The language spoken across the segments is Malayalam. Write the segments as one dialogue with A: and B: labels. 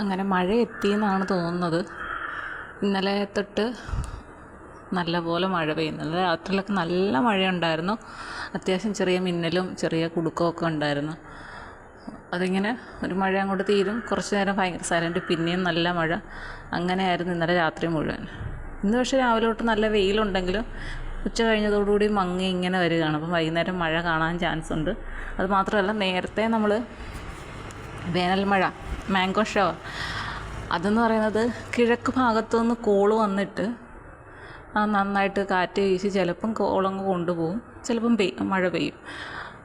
A: അങ്ങനെ മഴ എത്തിയെന്നാണ് തോന്നുന്നത്. ഇന്നലെ തൊട്ട് നല്ലപോലെ മഴ പെയ്യുന്നു. ഇന്നലെ രാത്രിയിലൊക്കെ നല്ല മഴയുണ്ടായിരുന്നു. അത്യാവശ്യം ചെറിയ മിന്നലും ചെറിയ കുടുക്കമൊക്കെ ഉണ്ടായിരുന്നു. അതിങ്ങനെ ഒരു മഴ അങ്ങോട്ട് തീരും, കുറച്ച് നേരം ഭയങ്കര സൈലൻറ്റ്, പിന്നെയും നല്ല മഴ. അങ്ങനെയായിരുന്നു ഇന്നലെ രാത്രി മുഴുവൻ. ഇന്ന് പക്ഷേ രാവിലെ തൊട്ട് നല്ല വെയിലുണ്ടെങ്കിലും ഉച്ച കഴിഞ്ഞതോടുകൂടി മങ്ങി ഇങ്ങനെ വരികയാണ്. അപ്പം വൈകുന്നേരം മഴ കാണാൻ ചാൻസ് ഉണ്ട്. അതുമാത്രമല്ല, നേരത്തെ നമ്മൾ വേനൽ മഴ, മാംഗോ ഷവർ, അതെന്ന് പറയുന്നത് കിഴക്ക് ഭാഗത്തു നിന്ന് കോള് വന്നിട്ട് നന്നായിട്ട് കാറ്റ് വീശി ചിലപ്പം കോളങ്ങ് കൊണ്ടുപോകും, ചിലപ്പം മഴ പെയ്യും.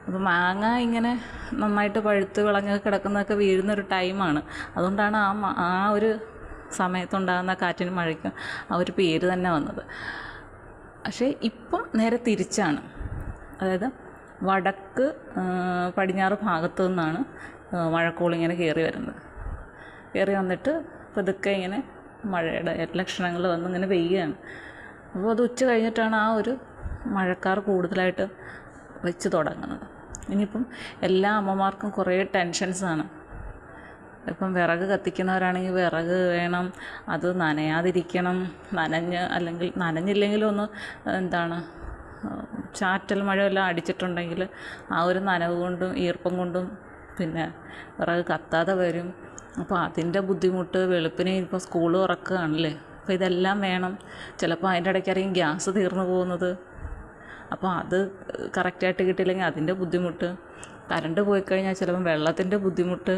A: അപ്പോൾ മാങ്ങ ഇങ്ങനെ നന്നായിട്ട് പഴുത്ത് വിളഞ്ഞൊക്കെ കിടക്കുന്നതൊക്കെ വീഴുന്നൊരു ടൈമാണ്. അതുകൊണ്ടാണ് ആ ഒരു സമയത്തുണ്ടാകുന്ന കാറ്റിനും മഴയ്ക്കും ആ ഒരു പേര് തന്നെ വന്നത്. പക്ഷേ ഇപ്പം നേരെ തിരിച്ചാണ്. അതായത് വടക്ക് പടിഞ്ഞാറ് ഭാഗത്തു നിന്നാണ് മഴക്കോളിങ്ങനെ കയറി വരുന്നത്. കയറി വന്നിട്ട് പതുക്കെ ഇങ്ങനെ മഴയുടെ ലക്ഷണങ്ങൾ വന്നിങ്ങനെ പെയ്യുകയാണ്. അപ്പോൾ അത് ഉച്ച കഴിഞ്ഞിട്ടാണ് ആ ഒരു മഴക്കാർ കൂടുതലായിട്ട് വെച്ച് തുടങ്ങുന്നത്. ഇനിയിപ്പം എല്ലാ അമ്മമാർക്കും കുറേ ടെൻഷൻസാണ്. ഇപ്പം വിറക് കത്തിക്കുന്നവരാണെങ്കിൽ വിറക് വേണം, അത് നനയാതിരിക്കണം. അല്ലെങ്കിൽ നനഞ്ഞില്ലെങ്കിലും ഒന്ന് ചാറ്റൽ മഴയെല്ലാം അടിച്ചിട്ടുണ്ടെങ്കിൽ ആ ഒരു നനവ് കൊണ്ടും ഈർപ്പം കൊണ്ടും പിന്നെ വിറക് കത്താതെ വരും. അപ്പോൾ അതിൻ്റെ ബുദ്ധിമുട്ട്. വെളുപ്പിനെ ഇപ്പോൾ സ്കൂൾ തുറക്കുകയാണല്ലേ, അപ്പോൾ ഇതെല്ലാം വേണം. ചിലപ്പോൾ അതിൻ്റെ ഇടയ്ക്കായിരിക്കും ഗ്യാസ് തീർന്നു പോകുന്നത്. അപ്പോൾ അത് കറക്റ്റായിട്ട് കിട്ടിയില്ലെങ്കിൽ അതിൻ്റെ ബുദ്ധിമുട്ട്. കറണ്ട് പോയി കഴിഞ്ഞാൽ ചിലപ്പം വെള്ളത്തിൻ്റെ ബുദ്ധിമുട്ട്,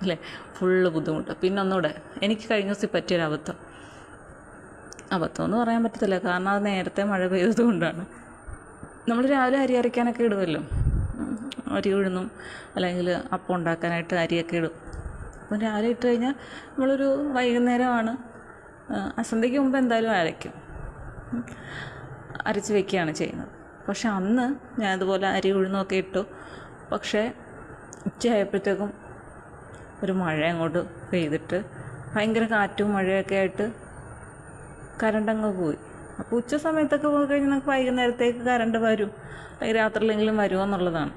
A: അല്ലേ, ഫുള്ള് ബുദ്ധിമുട്ട്. പിന്നെ ഒന്നുകൂടെ എനിക്ക് കഴിഞ്ഞ ദിവസം പറ്റിയൊരു അബദ്ധം എന്ന് പറയാൻ പറ്റത്തില്ല, കാരണം അത് നേരത്തെ മഴ പെയ്തത് കൊണ്ടാണ്. നമ്മൾ രാവിലെ അരി അരയ്ക്കാനൊക്കെ ഇടുമല്ലോ, അരി ഉഴുന്നും അല്ലെങ്കിൽ അപ്പം ഉണ്ടാക്കാനായിട്ട് അരിയൊക്കെ ഇടും. അപ്പം രാവിലെ ഇട്ട് കഴിഞ്ഞാൽ നമ്മളൊരു വൈകുന്നേരമാണ്, സന്ധ്യയ്ക്ക് മുമ്പ് എന്തായാലും അരച്ച് വെക്കുകയാണ് ചെയ്യുന്നത്. പക്ഷെ അന്ന് ഞാൻ അതുപോലെ അരി ഉഴുന്നൊക്കെ ഇട്ടു. പക്ഷേ ഉച്ചയായപ്പോഴത്തേക്കും ഒരു മഴ അങ്ങോട്ട് പെയ്തിട്ട് ഭയങ്കര കാറ്റും മഴയൊക്കെ ആയിട്ട് കറണ്ടങ്ങ് പോയി. അപ്പോൾ ഉച്ച സമയത്തൊക്കെ പോയി കഴിഞ്ഞാൽ നമുക്ക് വൈകുന്നേരത്തേക്ക് കറണ്ട് വരും, അല്ലെങ്കിൽ രാത്രിയിലെങ്കിലും വരുമോയെന്നുള്ളതാണ്.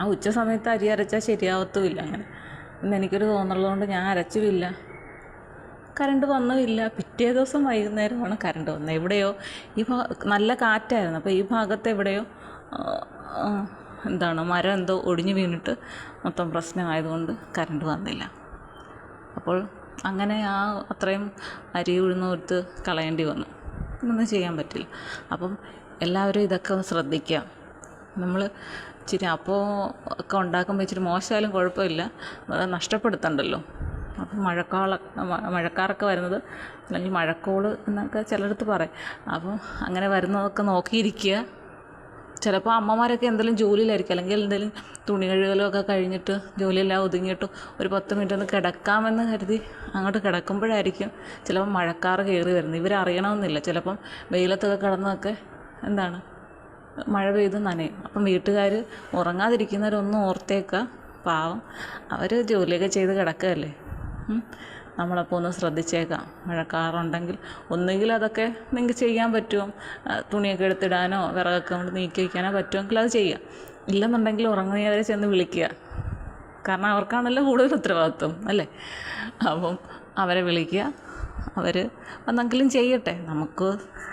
A: ആ ഉച്ച സമയത്ത് അരി അരച്ചാൽ ശരിയാവത്തുമില്ല. അങ്ങനെ എന്നെനിക്കൊരു തോന്നുള്ളതുകൊണ്ട് ഞാൻ അരച്ചുമില്ല, കറണ്ട് വന്നുമില്ല. പിറ്റേ ദിവസം വൈകുന്നേരമാണ് കറണ്ട് വന്നത്. എവിടെയോ നല്ല കാറ്റായിരുന്നു, അപ്പോൾ ഈ ഭാഗത്ത് എവിടെയോ മരം എന്തോ ഒടിഞ്ഞു വീണിട്ട് മൊത്തം പ്രശ്നമായതുകൊണ്ട് കറണ്ട് വന്നില്ല. അപ്പോൾ അങ്ങനെ അത്രയും അരി ഉഴുന്ന് കൊടുത്ത് കളയേണ്ടി വന്നു. ഒന്നും ചെയ്യാൻ പറ്റില്ല. അപ്പം എല്ലാവരും ഇതൊക്കെ ഒന്ന് ശ്രദ്ധിക്കുക. നമ്മൾ ഇച്ചിരി അപ്പോൾ ഒക്കെ ഉണ്ടാക്കുമ്പോൾ ഇച്ചിരി മോശമായാലും കുഴപ്പമില്ല, നഷ്ടപ്പെടുത്തണ്ടല്ലോ. അപ്പം മഴക്കാറൊക്കെ വരുന്നത്, അല്ലെങ്കിൽ മഴക്കോള് എന്നൊക്കെ ചിലടത്ത് പറയും. അപ്പോൾ അങ്ങനെ വരുന്നതൊക്കെ നോക്കിയിരിക്കുക. ചിലപ്പോൾ അമ്മമാരൊക്കെ എന്തെങ്കിലും ജോലിയിലായിരിക്കും, അല്ലെങ്കിൽ എന്തെങ്കിലും തുണി കഴുകലൊക്കെ കഴിഞ്ഞിട്ട് ജോലിയെല്ലാം ഒതുങ്ങിയിട്ട് ഒരു 10 മിനിറ്റ് ഒന്ന് കിടക്കാമെന്ന് കരുതി അങ്ങോട്ട് കിടക്കുമ്പോഴായിരിക്കും ചിലപ്പോൾ മഴക്കാറ് കയറി വരുന്നത്. ഇവരറിയണമെന്നില്ല. ചിലപ്പം വെയിലത്തൊക്കെ കിടന്നതൊക്കെ മഴ പെയ്ത് നനയും. അപ്പം വീട്ടുകാർ ഉറങ്ങാതിരിക്കുന്നവരൊന്നും ഓർത്തേക്കുക. പാവം, അവർ ജോലിയൊക്കെ ചെയ്ത് കിടക്കുകയല്ലേ. നമ്മളപ്പോൾ ഒന്ന് ശ്രദ്ധിച്ചേക്കാം. മഴക്കാറുണ്ടെങ്കിൽ ഒന്നുകിൽ അതൊക്കെ നിങ്ങൾക്ക് ചെയ്യാൻ പറ്റുമോ, തുണിയൊക്കെ എടുത്തിടാനോ വിറകൊക്കെ കൊണ്ട് നീക്കി വയ്ക്കാനോ പറ്റുമെങ്കിൽ അത് ചെയ്യാം. ഇല്ലെന്നുണ്ടെങ്കിൽ ഉറങ്ങുന്നവരെ ചെന്ന് വിളിക്കുക. കാരണം അവർക്കാണല്ലോ കൂടുതൽ ഉത്തരവാദിത്വം, അല്ലേ. അപ്പം അവരെ വിളിക്കുക, അവർ എന്തെങ്കിലും ചെയ്യട്ടെ. നമുക്ക്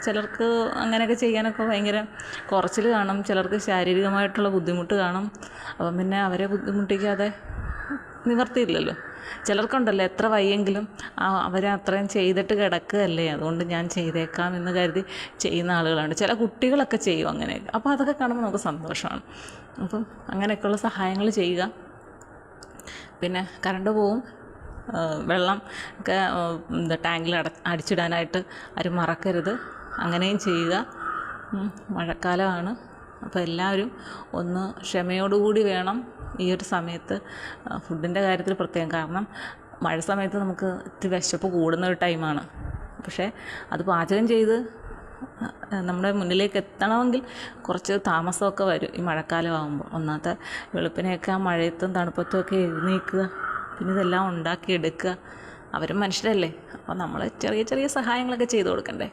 A: ചിലർക്ക് അങ്ങനെയൊക്കെ ചെയ്യാനൊക്കെ ഭയങ്കര കുറച്ചിൽ കാണും, ചിലർക്ക് ശാരീരികമായിട്ടുള്ള ബുദ്ധിമുട്ട് കാണും. അപ്പം പിന്നെ അവരെ ബുദ്ധിമുട്ടിക്കാതെ നിവർത്തിയില്ലല്ലോ. ചിലർക്കുണ്ടല്ലോ എത്ര വയ്യെങ്കിലും അവരെ അത്രയും ചെയ്തിട്ട് കിടക്കുകയല്ലേ, അതുകൊണ്ട് ഞാൻ ചെയ്തേക്കാം എന്ന് കരുതി ചെയ്യുന്ന ആളുകളുണ്ട്. ചില കുട്ടികളൊക്കെ ചെയ്യും അങ്ങനെയൊക്കെ. അപ്പോൾ അതൊക്കെ കാണുമ്പോൾ നമുക്ക് സന്തോഷമാണ്. അപ്പം അങ്ങനെയൊക്കെയുള്ള സഹായങ്ങൾ ചെയ്യുക. പിന്നെ കറണ്ട് പോവും, വെള്ളം ഒക്കെ ടാങ്കിൽ അടിച്ചിടാനായിട്ട് ആരും മറക്കരുത്. അങ്ങനെയും ചെയ്യുക. മഴക്കാലമാണ്, അപ്പോൾ എല്ലാവരും ഒന്ന് ക്ഷമയോടുകൂടി വേണം ഈ ഒരു സമയത്ത് ഫുഡിൻ്റെ കാര്യത്തിൽ പ്രത്യേകം. കാരണം മഴ സമയത്ത് നമുക്ക് ഇത്തിരി വിശപ്പ് കൂടുന്ന ഒരു ടൈമാണ്. പക്ഷേ അത് പാചകം ചെയ്ത് നമ്മുടെ മുന്നിലേക്ക് എത്തണമെങ്കിൽ കുറച്ച് താമസമൊക്കെ വരും ഈ മഴക്കാലമാകുമ്പോൾ. ഒന്നാമത്തെ വെളുപ്പിനെയൊക്കെ ആ മഴയത്തും തണുപ്പത്തും ഒക്കെ എഴുന്നേൽക്കുക, പിന്നെ ഇതെല്ലാം ഉണ്ടാക്കിയെടുക്കുക. അവരും മനുഷ്യരല്ലേ, അപ്പോൾ നമ്മൾ ചെറിയ ചെറിയ സഹായങ്ങളൊക്കെ ചെയ്തു കൊടുക്കണ്ടേ.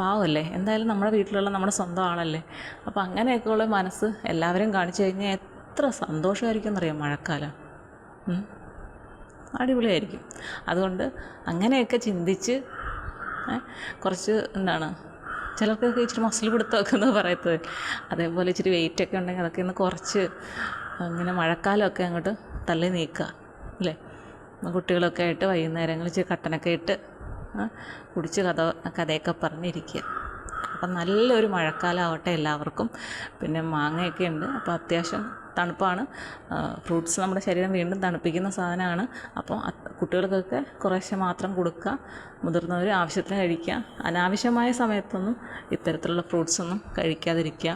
A: പാവമല്ലേ, എന്തായാലും നമ്മുടെ വീട്ടിലുള്ള നമ്മുടെ സ്വന്തം ആളല്ലേ. അപ്പോൾ അങ്ങനെയൊക്കെയുള്ള മനസ്സ് എല്ലാവരും കാണിച്ചു കഴിഞ്ഞാൽ എത്ര സന്തോഷമായിരിക്കും എന്നറിയാം മഴക്കാലം. അടിപൊളിയായിരിക്കും. അതുകൊണ്ട് അങ്ങനെയൊക്കെ ചിന്തിച്ച് കുറച്ച് എന്താണ്, ചിലർക്കൊക്കെ ഇച്ചിരി മസിൽ പിടുത്തമൊക്കെ എന്ന് പറയത്തത്, അതേപോലെ ഇച്ചിരി വെയിറ്റൊക്കെ ഉണ്ടെങ്കിൽ അതൊക്കെ ഒന്ന് കുറച്ച് ഇങ്ങനെ മഴക്കാലമൊക്കെ അങ്ങോട്ട് തള്ളി നീക്കുക അല്ലേ. കുട്ടികളൊക്കെ ആയിട്ട് വൈകുന്നേരങ്ങളിൽ ഇച്ചിരി കട്ടനൊക്കെ ഇട്ട് കുടിച്ച് കഥയൊക്കെ പറഞ്ഞിരിക്കുക. അപ്പം നല്ലൊരു മഴക്കാലമാവട്ടെ എല്ലാവർക്കും. പിന്നെ മാങ്ങയൊക്കെ ഉണ്ട്, അപ്പോൾ അത്യാവശ്യം തണുപ്പാണ്. ഫ്രൂട്ട്സ് നമ്മുടെ ശരീരം വീണ്ടും തണുപ്പിക്കുന്ന സാധനമാണ്. അപ്പോൾ കുട്ടികൾക്കൊക്കെ കുറേശ്ശെ മാത്രം കൊടുക്കുക, മുതിർന്നവർ ആവശ്യത്തിന് കഴിക്കുക. അനാവശ്യമായ സമയത്തൊന്നും ഇത്തരത്തിലുള്ള ഫ്രൂട്ട്സൊന്നും കഴിക്കാതിരിക്കുക.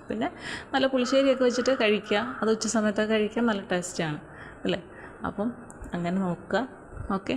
A: പിന്നെ നല്ല പുളിശ്ശേരിയൊക്കെ വെച്ചിട്ട് കഴിക്കുക, അത് ഉച്ച സമയത്തൊക്കെ കഴിക്കാൻ നല്ല ടേസ്റ്റാണ് അല്ലേ. അപ്പം അങ്ങനെ നോക്കുക. ഓക്കെ.